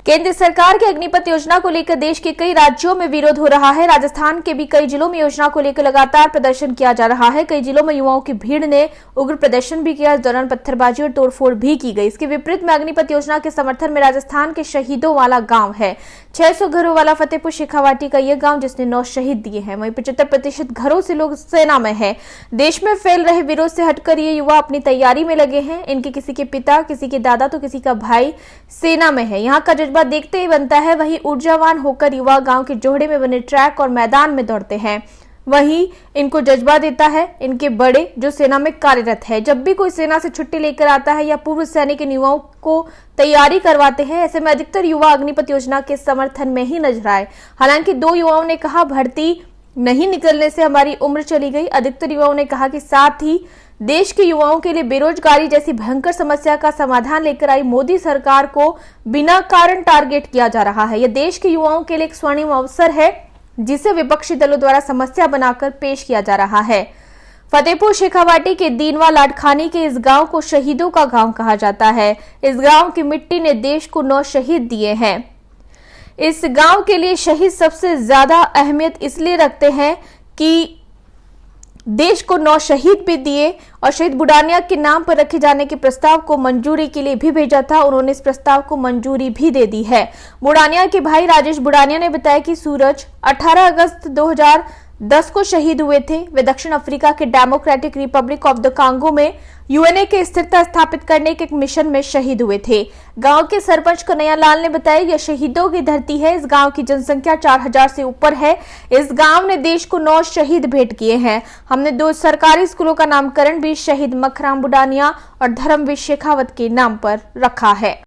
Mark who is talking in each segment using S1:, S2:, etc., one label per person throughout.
S1: केंद्र सरकार की अग्निपथ योजना को लेकर देश के कई राज्यों में विरोध हो रहा है। राजस्थान के भी कई जिलों में योजना को लेकर लगातार प्रदर्शन किया जा रहा है। कई जिलों में युवाओं की भीड़ ने उग्र प्रदर्शन भी किया। इस दौरान पत्थरबाजी और तोड़फोड़ भी की गई। इसके विपरीत में अग्निपथ योजना के समर्थन में राजस्थान के शहीदों वाला गांव है। 600 घरों वाला फतेहपुर शेखावाटी का यह गांव जिसने 9 शहीद दिए हैं। वहीं 75% घरों से लोग सेना में है। देश में फैल रहे विरोध से हटकर ये युवा अपनी तैयारी में लगे हैं। इनके किसी के पिता, किसी के दादा तो किसी का भाई सेना में है। यहाँ का जज्बा देखते ही बनता है। वहीं ऊर्जावान होकर युवा गांव के जोड़े में बने ट्रैक और मैदान में दौड़ते हैं। वहीं इनको जज्बा देता है इनके बड़े जो सेना में कार्यरत है। जब भी कोई सेना से छुट्टी लेकर आता है या पूर्व सैनिक इन युवाओं को तैयारी करवाते हैं। ऐसे में अधिकतर युवा अग्निपथ योजना के समर्थन में ही नजर आए। हालांकि 2 युवाओं ने कहा भर्ती नहीं निकलने से हमारी उम्र चली गई। अधिकतर युवाओं ने कहा कि साथ ही देश के युवाओं के लिए बेरोजगारी जैसी भयंकर समस्या का समाधान लेकर आई मोदी सरकार को बिना कारण टारगेट किया जा रहा है। यह देश के युवाओं के लिए एक स्वर्णिम अवसर है जिसे विपक्षी दलों द्वारा समस्या बनाकर पेश किया जा रहा है। फतेहपुर शेखावाटी के दीनवा लाडखानी के इस गांव को शहीदों का गांव कहा जाता है। इस गांव की मिट्टी ने देश को 9 शहीद दिए हैं। इस गांव के लिए शहीद सबसे ज्यादा अहमियत इसलिए रखते हैं कि देश को 9 शहीद भी दिए और शहीद बुडानिया के नाम पर रखे जाने के प्रस्ताव को मंजूरी के लिए भी भेजा था। उन्होंने इस प्रस्ताव को मंजूरी भी दे दी है। बुडानिया के भाई राजेश बुडानिया ने बताया कि सूरज 18 अगस्त 2010 को शहीद हुए थे। वे दक्षिण अफ्रीका के democratic Republic of the Congo में यूएनए के स्थिरता स्थापित करने के एक मिशन में शहीद हुए थे। गांव के सरपंच कन्हैया लाल ने बताया यह शहीदों की धरती है। इस गांव की जनसंख्या 4000 से ऊपर है। इस गांव ने देश को 9 शहीद भेंट किए हैं। हमने 2 सरकारी स्कूलों का नामकरण भी शहीद मखराम बुडानिया और धर्मवीर शेखावत के नाम पर रखा है।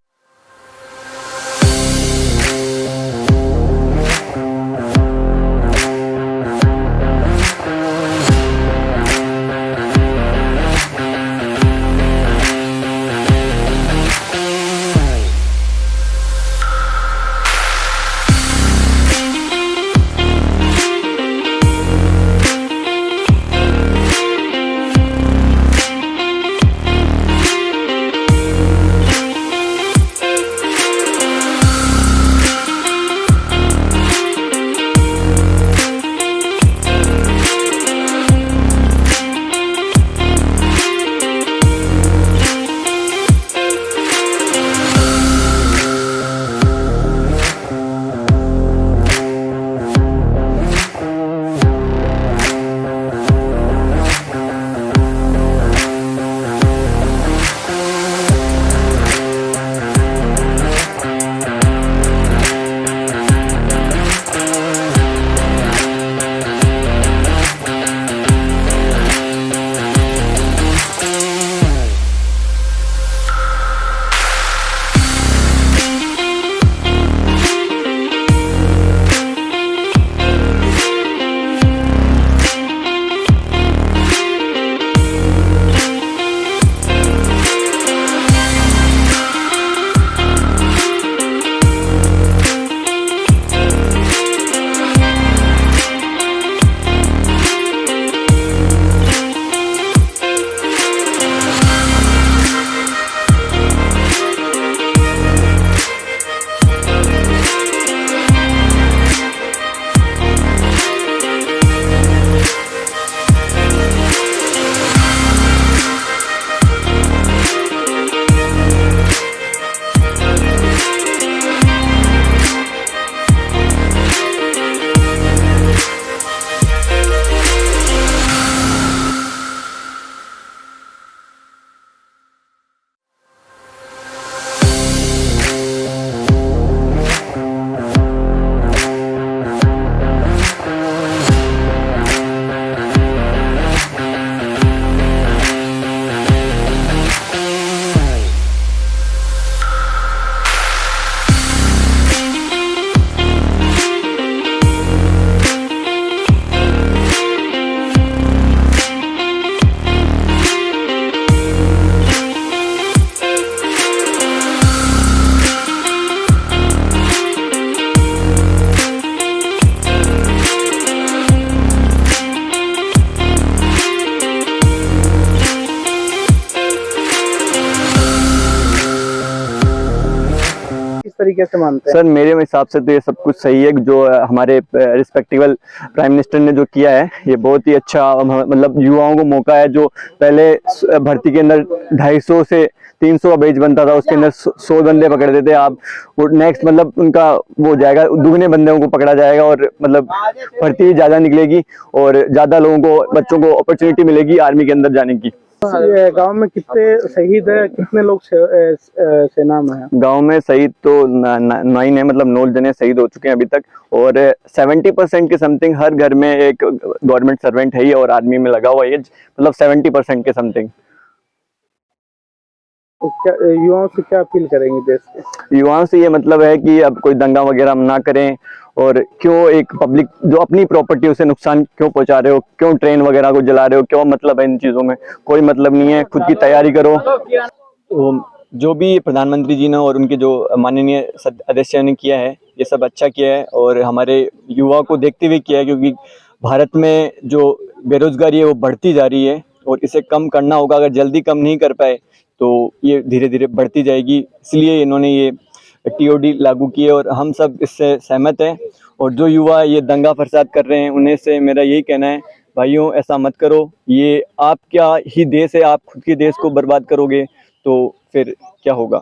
S2: तरीके से मानते हैं?
S3: सर मेरे हिसाब से तो ये सब कुछ सही है। जो हमारे रिस्पेक्टिबल प्राइम मिनिस्टर ने जो किया है ये बहुत ही अच्छा, मतलब युवाओं को मौका है। जो पहले भर्ती के अंदर 250 से 300 का बैच बनता था, उसके अंदर 100 बंदे पकड़ देते आप, वो नेक्स्ट मतलब उनका वो जाएगा, दुगने बंदों को पकड़ा जाएगा और मतलब भर्ती ज्यादा निकलेगी और ज्यादा लोगों को, बच्चों को अपॉर्चुनिटी मिलेगी आर्मी के अंदर जाने की।
S2: गांव में कितने शहीद है, कितने लोग सेना में हैं?
S3: गांव में शहीद तो 9 है, मतलब 9 जने शहीद हो चुके हैं अभी तक, और 70% के समथिंग हर घर में एक गवर्नमेंट सर्वेंट है ही और आर्मी में लगा हुआ है, मतलब 70% के समथिंग।
S2: तो क्या युवाओं से क्या अपील करेंगे देश के?
S3: युवाओं से ये मतलब है कि अब कोई दंगा वगैरह ना करें, और क्यों एक पब्लिक जो अपनी प्रॉपर्टी उसे नुकसान क्यों पहुंचा रहे हो, क्यों ट्रेन वगैरह को जला रहे हो, क्यों मतलब है इन चीजों में? कोई मतलब नहीं है, खुद की तैयारी करो। जो भी प्रधानमंत्री जी ने और उनके जो माननीय अध्यक्ष ने किया है ये सब अच्छा किया है, और हमारे युवा को देखते हुए किया है, क्योंकि भारत में जो बेरोजगारी है वो बढ़ती जा रही है और इसे कम करना होगा। अगर जल्दी कम नहीं कर पाए तो ये धीरे धीरे बढ़ती जाएगी, इसलिए इन्होंने ये टीओडी लागू किए और हम सब इससे सहमत हैं। और जो युवा ये दंगा फसाद कर रहे हैं उन्हें से मेरा यही कहना है, भाइयों ऐसा मत करो, ये आप क्या ही देश है, आप खुद के देश को बर्बाद करोगे तो फिर क्या होगा।